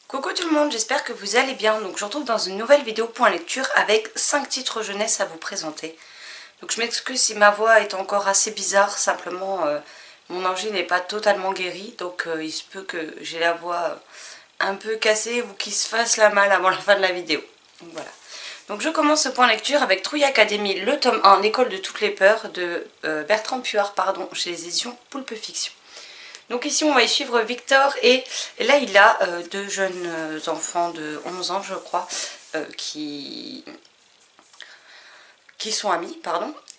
Coucou tout le monde, j'espère que vous allez bien. Donc je vous retrouve dans une nouvelle vidéo point lecture avec 5 titres jeunesse à vous présenter. Donc je m'excuse si ma voix est encore assez bizarre, simplement mon angine n'est pas totalement guérie. Donc il se peut que j'ai la voix un peu cassée ou qu'il se fasse la malle avant la fin de la vidéo. Donc voilà. Donc je commence ce point lecture avec Trouille Academy, le tome 1, l'école de toutes les peurs de Bertrand Puard, chez les éditions Poulpe Fiction. Donc ici on va y suivre Victor et là il a deux jeunes enfants de 11 ans je crois qui sont amis,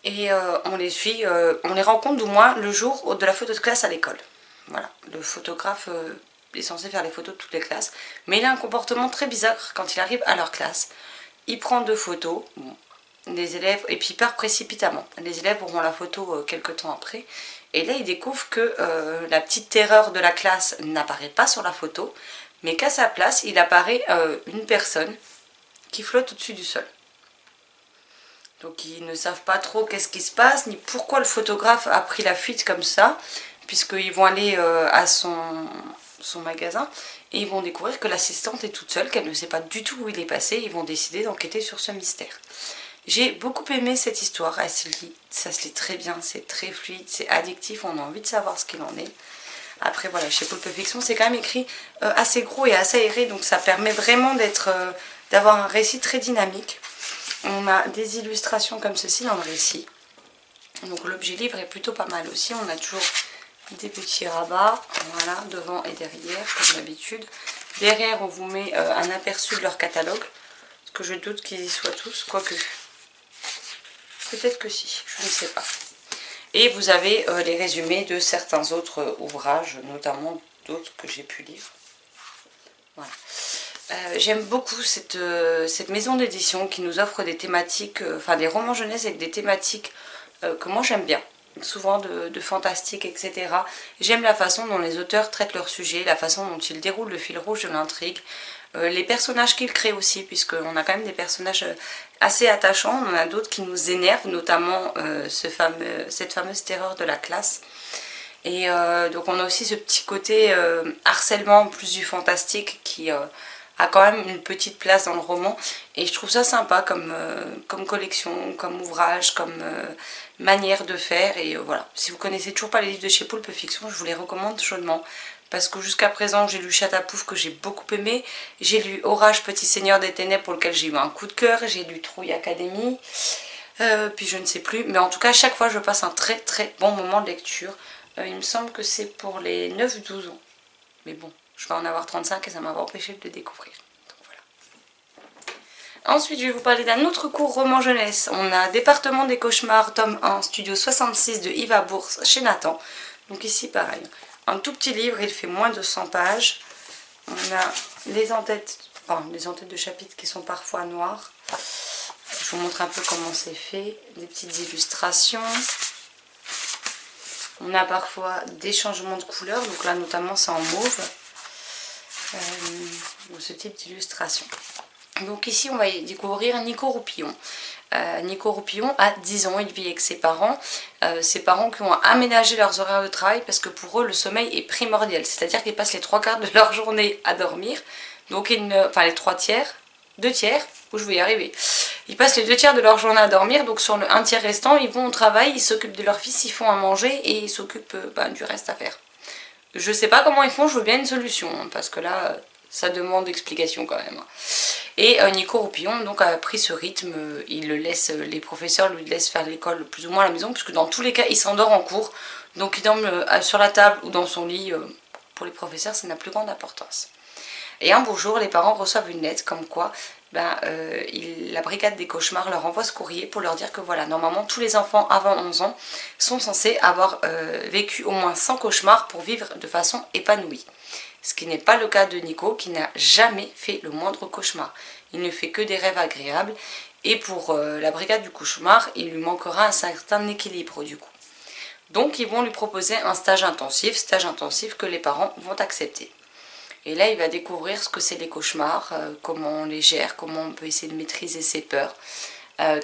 et on les suit, on les rencontre du moins le jour de la photo de classe à l'école. Voilà, le photographe est censé faire les photos de toutes les classes, mais il a un comportement très bizarre quand il arrive à leur classe. Il prend deux photos, des élèves, et puis il part précipitamment. Les élèves auront la photo quelques temps après. Et là, il découvre que la petite terreur de la classe n'apparaît pas sur la photo, mais qu'à sa place, il apparaît une personne qui flotte au-dessus du sol. Donc ils ne savent pas trop qu'est-ce qui se passe, ni pourquoi le photographe a pris la fuite comme ça, puisqu'ils vont aller à son magasin, et ils vont découvrir que l'assistante est toute seule, qu'elle ne sait pas du tout où il est passé, ils vont décider d'enquêter sur ce mystère. J'ai beaucoup aimé cette histoire, ça se lit très bien, c'est très fluide, c'est addictif, on a envie de savoir ce qu'il en est. Après voilà, chez Poulpe Fiction, c'est quand même écrit assez gros et assez aéré, donc ça permet vraiment d'avoir un récit très dynamique. On a des illustrations comme ceci dans le récit. Donc l'objet livre est plutôt pas mal aussi, on a toujours des petits rabats, voilà, devant et derrière, comme d'habitude. Derrière, on vous met un aperçu de leur catalogue, parce que je doute qu'ils y soient tous, quoique... Peut-être que si, je ne sais pas. Et vous avez les résumés de certains autres ouvrages, notamment d'autres que j'ai pu lire. Voilà. J'aime beaucoup cette maison d'édition qui nous offre des thématiques, des romans jeunesse avec des thématiques que moi j'aime bien. Souvent de fantastique, etc. J'aime la façon dont les auteurs traitent leur sujet, la façon dont ils déroulent le fil rouge de l'intrigue. Les personnages qu'ils créent aussi, puisqu'on a quand même des personnages assez attachants, on en a d'autres qui nous énervent, notamment cette fameuse terreur de la classe. Et donc on a aussi ce petit côté harcèlement plus du fantastique qui a quand même une petite place dans le roman, et je trouve ça sympa comme collection, comme ouvrage, comme manière de faire. Et voilà, si vous connaissez toujours pas les livres de chez Poulpe Fiction, je vous les recommande chaudement, parce que jusqu'à présent j'ai lu Chatapouf que j'ai beaucoup aimé, j'ai lu Orage Petit Seigneur des Ténèbres pour lequel j'ai eu un coup de cœur, j'ai lu Trouille Academy, puis je ne sais plus, mais en tout cas chaque fois je passe un très très bon moment de lecture. Il me semble que c'est pour les 9-12 ans, mais bon, je vais en avoir 35 et ça m'a empêché de le découvrir. Donc voilà. Ensuite, je vais vous parler d'un autre court roman jeunesse. On a Département des cauchemars, tome 1, studio 66 de Yves Bourse chez Nathan. Donc ici, pareil. Un tout petit livre, il fait moins de 100 pages. On a les en-têtes de chapitres qui sont parfois noirs. Je vous montre un peu comment c'est fait. Des petites illustrations. On a parfois des changements de couleurs. Donc là, notamment, c'est en mauve. Ce type d'illustration. Donc ici on va y découvrir Nico Roupillon. Nico Roupillon a 10 ans, il vit avec ses parents qui ont aménagé leurs horaires de travail parce que pour eux le sommeil est primordial, c'est-à-dire qu'ils passent les 3/4 de leur journée à dormir, donc les 3 tiers, 2 tiers, où je vais y arriver. Ils passent les 2 tiers de leur journée à dormir, donc sur le 1 tiers restant, ils vont au travail, ils s'occupent de leur fils, ils font à manger et ils s'occupent du reste à faire. Je sais pas comment ils font, je veux bien une solution, hein, parce que là, ça demande explication quand même. Et Nico Roupillon donc a pris ce rythme, les professeurs lui laissent faire l'école plus ou moins à la maison, puisque dans tous les cas, il s'endort en cours. Donc il dorme sur la table ou dans son lit, pour les professeurs, ça n'a plus grande importance. Et un beau jour, les parents reçoivent une lettre comme quoi la brigade des cauchemars leur envoie ce courrier pour leur dire que voilà, normalement tous les enfants avant 11 ans sont censés avoir vécu au moins 100 cauchemars pour vivre de façon épanouie. Ce qui n'est pas le cas de Nico, qui n'a jamais fait le moindre cauchemar. Il ne fait que des rêves agréables, et pour la brigade du cauchemar, il lui manquera un certain équilibre du coup. Donc ils vont lui proposer un stage intensif que les parents vont accepter. Et là, il va découvrir ce que c'est les cauchemars, comment on les gère, comment on peut essayer de maîtriser ses peurs,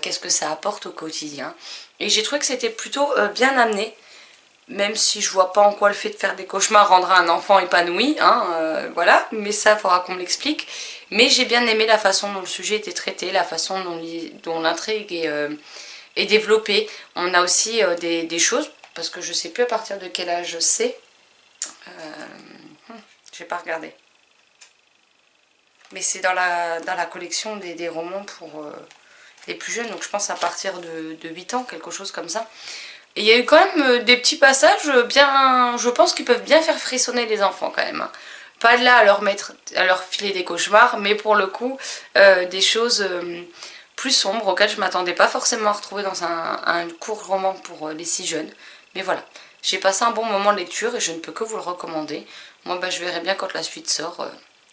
qu'est-ce que ça apporte au quotidien. Et j'ai trouvé que c'était plutôt bien amené. même si je vois pas en quoi le fait de faire des cauchemars rendra un enfant épanoui, hein, voilà, mais ça il faudra qu'on me l'explique. Mais j'ai bien aimé la façon dont le sujet était traité, la façon dont l'intrigue est développée. On a aussi des choses, parce que je sais plus à partir de quel âge c'est, j'ai pas regardé. Mais c'est dans la collection des romans pour les plus jeunes, donc je pense à partir de 8 ans, quelque chose comme ça. Et il y a eu quand même des petits passages bien, je pense qu'ils peuvent bien faire frissonner les enfants quand même, hein. Pas de là à leur filer des cauchemars, mais pour le coup, des choses plus sombres auxquelles je m'attendais pas forcément à retrouver dans un court roman pour les si jeunes. Mais voilà, j'ai passé un bon moment de lecture et je ne peux que vous le recommander. Moi, bah, je verrai bien quand la suite sort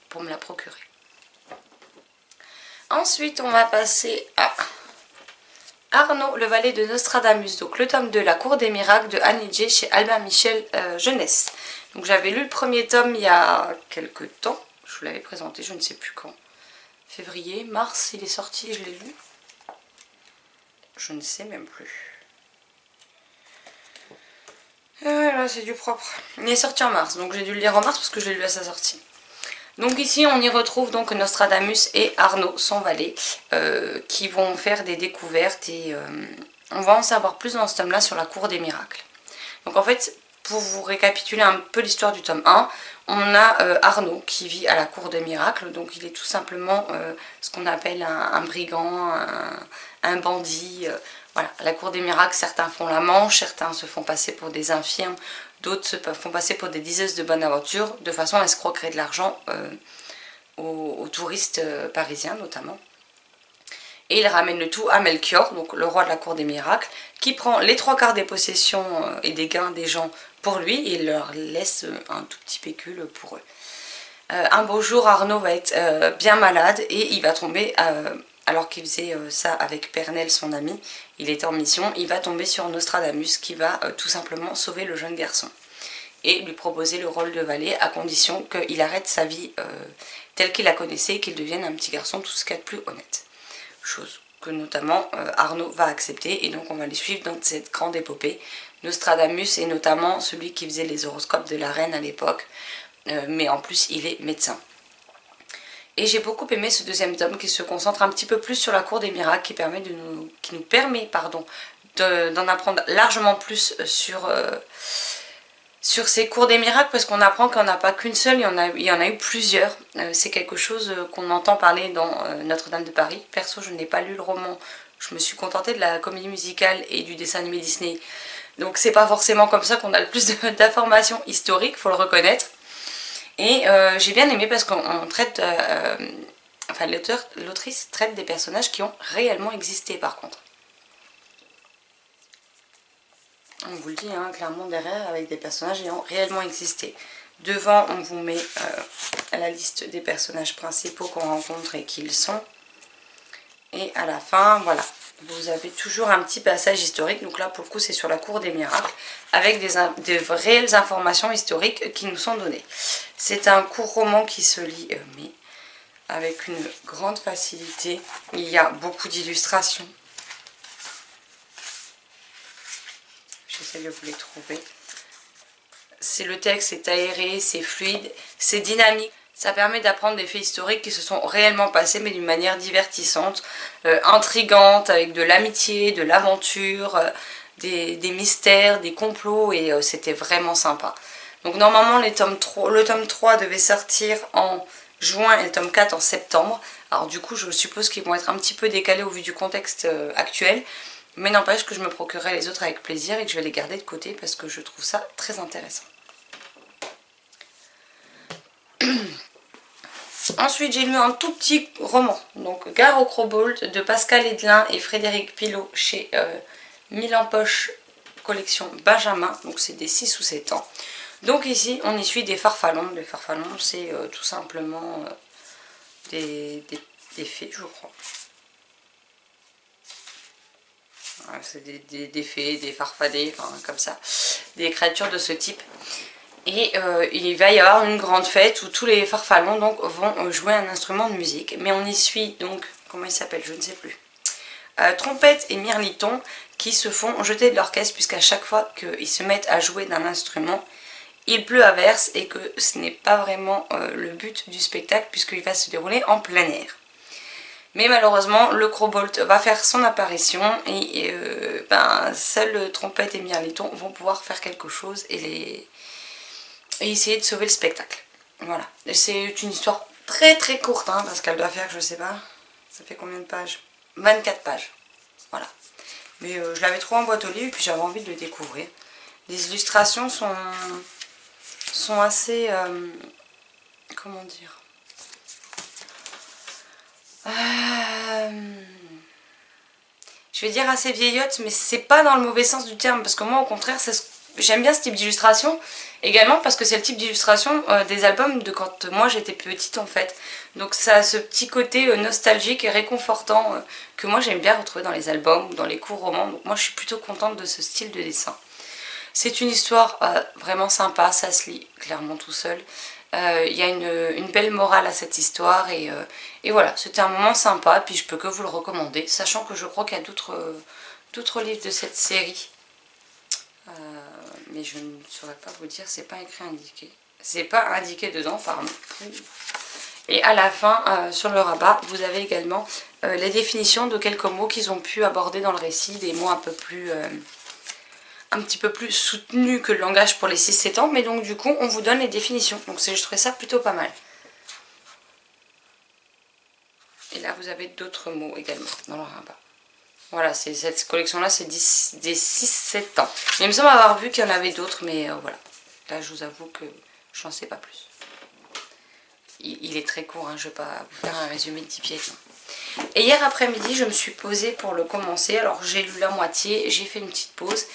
pour me la procurer. Ensuite, on va passer à Arnaud, le valet de Nostradamus, donc le tome 2, La Cour des Miracles de Annie J chez Albin Michel Jeunesse. Donc j'avais lu le premier tome il y a quelques temps, je vous l'avais présenté, je ne sais plus quand. Février, mars, il est sorti, je l'ai lu. Je ne sais même plus. Là c'est du propre. Il est sorti en mars, donc j'ai dû le lire en mars parce que je l'ai lu à sa sortie. Donc ici on y retrouve donc Nostradamus et Arnaud, son valet, qui vont faire des découvertes et on va en savoir plus dans ce tome là sur la Cour des Miracles. Donc en fait, pour vous récapituler un peu l'histoire du tome 1, on a Arnaud qui vit à la Cour des Miracles, donc il est tout simplement ce qu'on appelle un brigand, un bandit. Voilà, à la Cour des Miracles, certains font la manche, certains se font passer pour des infirmes, d'autres se font passer pour des diseuses de bonne aventure, de façon à escroquer de l'argent aux touristes parisiens notamment. Et il ramène le tout à Melchior, donc le roi de la Cour des Miracles, qui prend les 3/4 des possessions et des gains des gens pour lui et il leur laisse un tout petit pécule pour eux. Un beau jour, Arnaud va être bien malade et il va tomber, alors qu'il faisait ça avec Pernelle, son ami, il était en mission, il va tomber sur Nostradamus qui va tout simplement sauver le jeune garçon et lui proposer le rôle de valet à condition qu'il arrête sa vie telle qu'il la connaissait et qu'il devienne un petit garçon tout ce qu'il y a de plus honnête. Chose que notamment Arnaud va accepter et donc on va les suivre dans cette grande épopée. Nostradamus est notamment celui qui faisait les horoscopes de la reine à l'époque, mais en plus il est médecin. Et j'ai beaucoup aimé ce deuxième tome qui se concentre un petit peu plus sur la Cour des Miracles, qui nous permet d'en apprendre largement plus sur ces cours des miracles, parce qu'on apprend qu'il n'y en a pas qu'une seule, il y en a eu plusieurs. C'est quelque chose qu'on entend parler dans Notre-Dame de Paris. Perso, je n'ai pas lu le roman, je me suis contentée de la comédie musicale et du dessin animé Disney. Donc c'est pas forcément comme ça qu'on a le plus d'informations historiques, faut le reconnaître. Et j'ai bien aimé parce qu'on traite, enfin l'autrice traite des personnages qui ont réellement existé par contre. On vous le dit, hein, clairement derrière, avec des personnages ayant réellement existé. Devant, on vous met la liste des personnages principaux qu'on rencontre et qui ils sont. Et à la fin, voilà, vous avez toujours un petit passage historique. Donc là, pour le coup, c'est sur la Cour des Miracles, avec des réelles informations historiques qui nous sont données. C'est un court roman qui se lit, mais avec une grande facilité. Il y a beaucoup d'illustrations. J'essaie de vous les trouver. Le texte est aéré, c'est fluide, c'est dynamique. Ça permet d'apprendre des faits historiques qui se sont réellement passés, mais d'une manière divertissante, intrigante, avec de l'amitié, de l'aventure, des mystères, des complots, et c'était vraiment sympa. Donc normalement, le tome 3 devait sortir en juin et le tome 4 en septembre. Alors du coup, je suppose qu'ils vont être un petit peu décalés au vu du contexte actuel. Mais n'empêche que je me procurerai les autres avec plaisir et que je vais les garder de côté parce que je trouve ça très intéressant. Ensuite, j'ai lu un tout petit roman, donc Gare au Crobold de Pascal Hédelin et Frédéric Pilot chez Mille en Poche collection Benjamin, donc c'est des 6 ou 7 ans. Donc ici, on y suit des farfallons. Les farfallons, c'est tout simplement des fées, je crois. C'est des fées, des farfadets, enfin comme ça, des créatures de ce type. Et il va y avoir une grande fête où tous les farfallons donc, vont jouer un instrument de musique. Mais on y suit donc, comment il s'appelle, je ne sais plus, Trompette et Mirliton qui se font jeter de l'orchestre puisqu'à chaque fois qu'ils se mettent à jouer d'un instrument, il pleut à verse et que ce n'est pas vraiment le but du spectacle puisqu'il va se dérouler en plein air. Mais malheureusement, le Crobolt va faire son apparition et seul Trompette et Mirliton vont pouvoir faire quelque chose et essayer de sauver le spectacle. Voilà. C'est une histoire très très courte hein, parce qu'elle doit faire, je sais pas, ça fait combien de pages? 24 pages. Voilà. Mais je l'avais trouvé en boîte aux livres et puis j'avais envie de le découvrir. Les illustrations sont assez... comment dire, je vais dire assez vieillotte, mais c'est pas dans le mauvais sens du terme, parce que moi au contraire j'aime bien ce type d'illustration, également parce que c'est le type d'illustration des albums de quand moi j'étais petite en fait. Donc ça a ce petit côté nostalgique et réconfortant que moi j'aime bien retrouver dans les albums ou dans les courts romans, donc moi je suis plutôt contente de ce style de dessin. C'est une histoire vraiment sympa, ça se lit clairement tout seul. Il y a une belle morale à cette histoire et voilà, c'était un moment sympa, puis je peux que vous le recommander, sachant que je crois qu'il y a d'autres livres de cette série, mais je ne saurais pas vous dire, c'est pas écrit indiqué, c'est pas indiqué dedans, pardon. Et à la fin, sur le rabat, vous avez également les définitions de quelques mots qu'ils ont pu aborder dans le récit, des mots un petit peu plus soutenu que le langage pour les 6-7 ans, mais donc du coup on vous donne les définitions, donc je trouvais ça plutôt pas mal. Et là vous avez d'autres mots également dans le rabat. Voilà, cette collection là c'est des 6-7 ans. Mais il me semble avoir vu qu'il y en avait d'autres, mais voilà. Là je vous avoue que je n'en sais pas plus. Il est très court, hein, je ne vais pas vous faire un résumé de 10 pièces. Et hier après-midi je me suis posée pour le commencer, alors j'ai lu la moitié, j'ai fait une petite pause.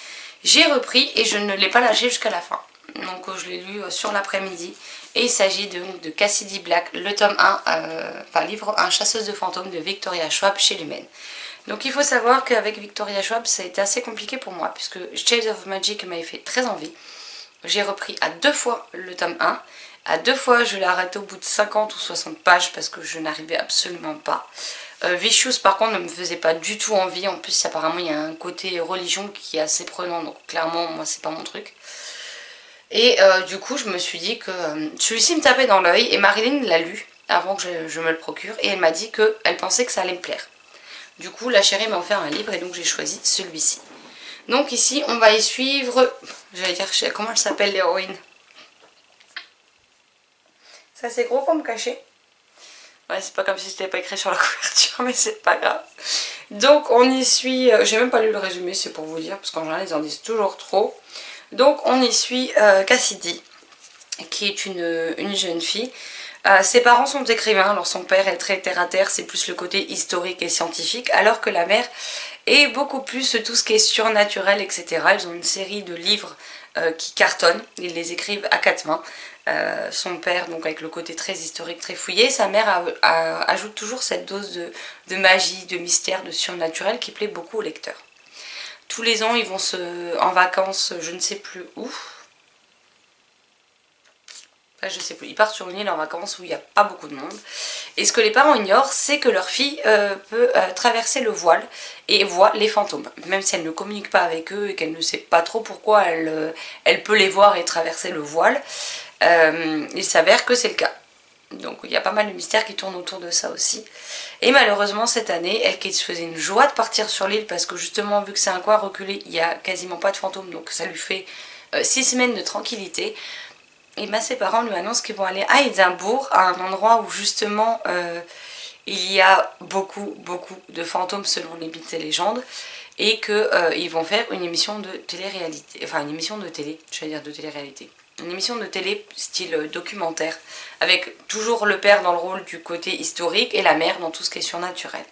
J'ai repris et je ne l'ai pas lâché jusqu'à la fin. Donc je l'ai lu sur l'après-midi. Et il s'agit de Cassidy Black, le tome 1, livre 1, Chasseuse de fantômes de Victoria Schwab chez Lumen. Donc il faut savoir qu'avec Victoria Schwab, ça a été assez compliqué pour moi, puisque Shades of Magic m'avait fait très envie. J'ai repris à 2 fois le tome 1. À 2 fois, je l'ai arrêté au bout de 50 ou 60 pages parce que je n'arrivais absolument pas. Vicious par contre ne me faisait pas du tout envie, en plus apparemment il y a un côté religion qui est assez prenant, donc clairement moi c'est pas mon truc. Et du coup je me suis dit que celui-ci me tapait dans l'œil et Marilyn l'a lu avant que je me le procure et elle m'a dit qu'elle pensait que ça allait me plaire. Du coup la chérie m'a offert un livre et donc j'ai choisi celui-ci. Donc ici on va y suivre, j'allais dire comment elle s'appelle l'héroïne. Ça c'est gros pour me cacher. Ouais, c'est pas comme si c'était pas écrit sur la couverture, mais c'est pas grave. Donc on y suit, j'ai même pas lu le résumé, c'est pour vous dire, parce qu'en général ils en disent toujours trop. Donc on y suit Cassidy, qui est une jeune fille. Ses parents sont écrivains, alors son père est très terre à terre, c'est plus le côté historique et scientifique, alors que la mère est beaucoup plus tout ce qui est surnaturel, etc. Ils ont une série de livres qui cartonnent, ils les écrivent à 4 mains. Son père, donc avec le côté très historique, très fouillé, sa mère ajoute toujours cette dose de magie, de mystère, de surnaturel qui plaît beaucoup aux lecteurs. Tous les ans, ils vont en vacances, je ne sais plus où. Enfin, je sais plus, ils partent sur une île en vacances où il n'y a pas beaucoup de monde. Et ce que les parents ignorent, c'est que leur fille peut traverser le voile et voit les fantômes. Même si elle ne communique pas avec eux et qu'elle ne sait pas trop pourquoi elle peut les voir et traverser le voile, il s'avère que c'est le cas. Donc il y a pas mal de mystères qui tournent autour de ça aussi. Et malheureusement cette année, elle qui se faisait une joie de partir sur l'île parce que justement vu que c'est un coin reculé, il n'y a quasiment pas de fantômes, donc ça lui fait 6 semaines de tranquillité. Et ben ses parents lui annoncent qu'ils vont aller à Édimbourg, à un endroit où justement il y a beaucoup de fantômes selon les mythes et légendes, et qu'ils vont faire une émission de télé-réalité, enfin une émission de télé, j'allais dire de télé-réalité. Une émission de télé style documentaire, avec toujours le père dans le rôle du côté historique et la mère dans tout ce qui est surnaturel.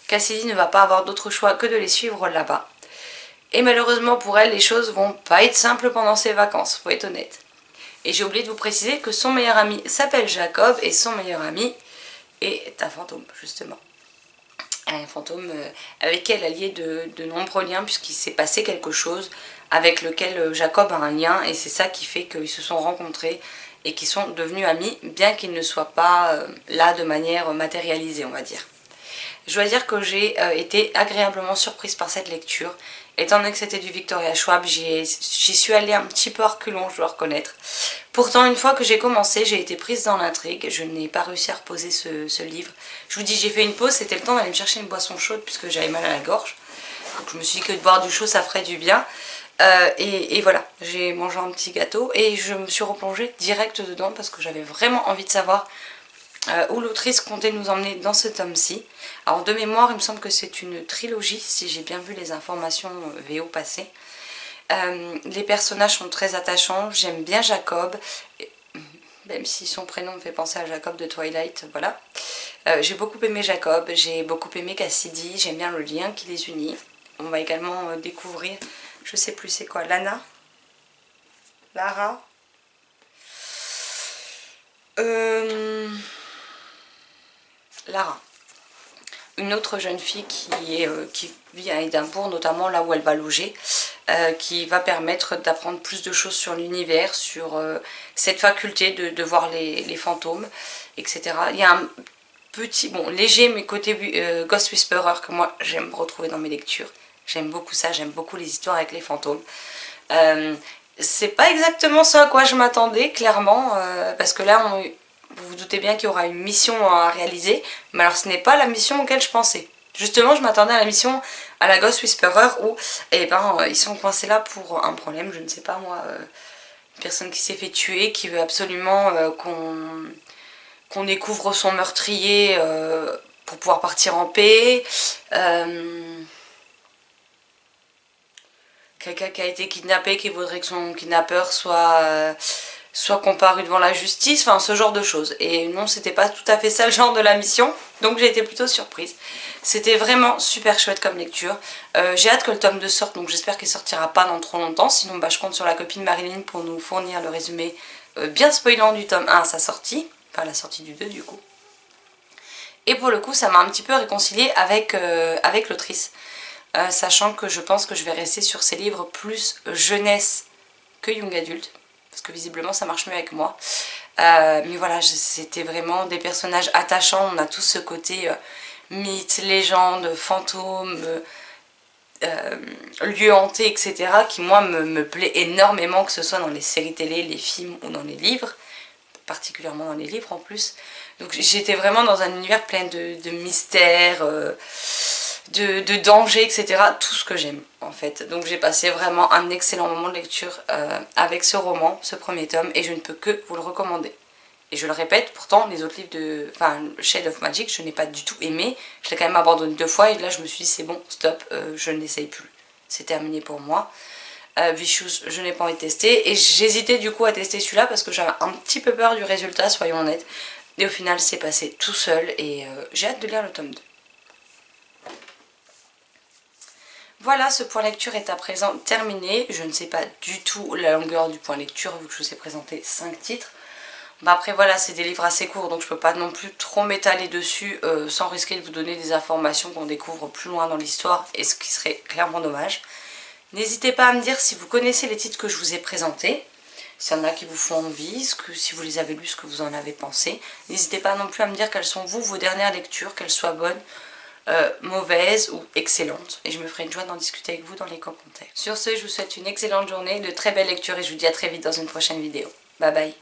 Cassidy ne va pas avoir d'autre choix que de les suivre là-bas. Et malheureusement pour elle, les choses vont pas être simples pendant ses vacances, faut être honnête. Et j'ai oublié de vous préciser que son meilleur ami s'appelle Jacob et son meilleur ami est un fantôme, justement. Un fantôme avec qui elle a lié de nombreux liens puisqu'il s'est passé quelque chose avec lequel Jacob a un lien et c'est ça qui fait qu'ils se sont rencontrés et qu'ils sont devenus amis bien qu'ils ne soient pas là de manière matérialisée, on va dire. Je dois dire que j'ai été agréablement surprise par cette lecture Étant donné que c'était du Victoria Schwab, j'y suis allée un petit peu à reculons, je dois reconnaître. Pourtant, une fois que j'ai commencé, j'ai été prise dans l'intrigue. Je n'ai pas réussi à reposer ce livre. Je vous dis, j'ai fait une pause, c'était le temps d'aller me chercher une boisson chaude puisque j'avais mal à la gorge. Donc je me suis dit que de boire du chaud, ça ferait du bien. Et voilà, j'ai mangé un petit gâteau et je me suis replongée direct dedans parce que j'avais vraiment envie de savoir où l'autrice comptait nous emmener dans ce tome-ci. Alors de mémoire, il me semble que c'est une trilogie, si j'ai bien vu les informations VO passées. Les personnages sont très attachants, j'aime bien Jacob, même si son prénom me fait penser à Jacob de Twilight, voilà. J'ai beaucoup aimé Jacob, j'ai beaucoup aimé Cassidy, j'aime bien le lien qui les unit. On va également découvrir, je sais plus c'est quoi, Lana, Lara, Lara, une autre jeune fille qui vit à Édimbourg, notamment là où elle va loger, qui va permettre d'apprendre plus de choses sur l'univers, sur cette faculté de voir les fantômes, etc. Il y a un petit, bon, léger, mais côté Ghost Whisperer que moi j'aime retrouver dans mes lectures. J'aime beaucoup ça, j'aime beaucoup les histoires avec les fantômes. C'est pas exactement ce à quoi je m'attendais, clairement, parce que là, vous vous doutez bien qu'il y aura une mission à réaliser, mais alors ce n'est pas la mission auquel je pensais. Justement, je m'attendais à la mission à la Ghost Whisperer où eh ben, ils sont coincés là pour un problème, je ne sais pas moi, une personne qui s'est fait tuer, qui veut absolument qu'on découvre son meurtrier pour pouvoir partir en paix. Quelqu'un qui a été kidnappé, qui voudrait que son kidnappeur soit comparu devant la justice, enfin ce genre de choses. Et non, c'était pas tout à fait ça le genre de la mission, donc j'ai été plutôt surprise. C'était vraiment super chouette comme lecture. J'ai hâte que le tome 2 sorte, donc j'espère qu'il sortira pas dans trop longtemps, sinon bah, je compte sur la copine Marilyn pour nous fournir le résumé bien spoilant du tome 1 à sa sortie, enfin la sortie du 2 du coup. Et pour le coup, ça m'a un petit peu réconciliée avec l'autrice. Sachant que je pense que je vais rester sur ces livres plus jeunesse que young adulte, parce que visiblement ça marche mieux avec moi. Mais voilà, c'était vraiment des personnages attachants, on a tous ce côté mythe, légende, fantôme, lieu hanté, etc. qui moi me plaît énormément, que ce soit dans les séries télé, les films ou dans les livres, particulièrement dans les livres en plus. Donc j'étais vraiment dans un univers plein de mystères, de danger, etc. Tout ce que j'aime en fait. Donc j'ai passé vraiment un excellent moment de lecture avec ce roman, ce premier tome, et je ne peux que vous le recommander. Et je le répète, pourtant les autres livres de... Enfin, Shade of Magic, je n'ai pas du tout aimé. Je l'ai quand même abandonné 2 fois et là je me suis dit c'est bon, stop, je n'essaye plus. C'est terminé pour moi. Vicious, je n'ai pas envie de tester. Et j'hésitais du coup à tester celui-là parce que j'avais un petit peu peur du résultat, soyons honnêtes. Et au final c'est passé tout seul et j'ai hâte de lire le tome 2. Voilà, ce point lecture est à présent terminé. Je ne sais pas du tout la longueur du point lecture vu que je vous ai présenté 5 titres. Bah après voilà, c'est des livres assez courts donc je peux pas non plus trop m'étaler dessus sans risquer de vous donner des informations qu'on découvre plus loin dans l'histoire et ce qui serait clairement dommage. N'hésitez pas à me dire si vous connaissez les titres que je vous ai présentés, s'il y en a qui vous font envie, si vous les avez lus, ce que vous en avez pensé. N'hésitez pas non plus à me dire quelles sont vos dernières lectures, qu'elles soient bonnes, mauvaise ou excellente, et je me ferai une joie d'en discuter avec vous dans les commentaires. Sur ce, je vous souhaite une excellente journée, de très belles lectures et je vous dis à très vite dans une prochaine vidéo. Bye bye.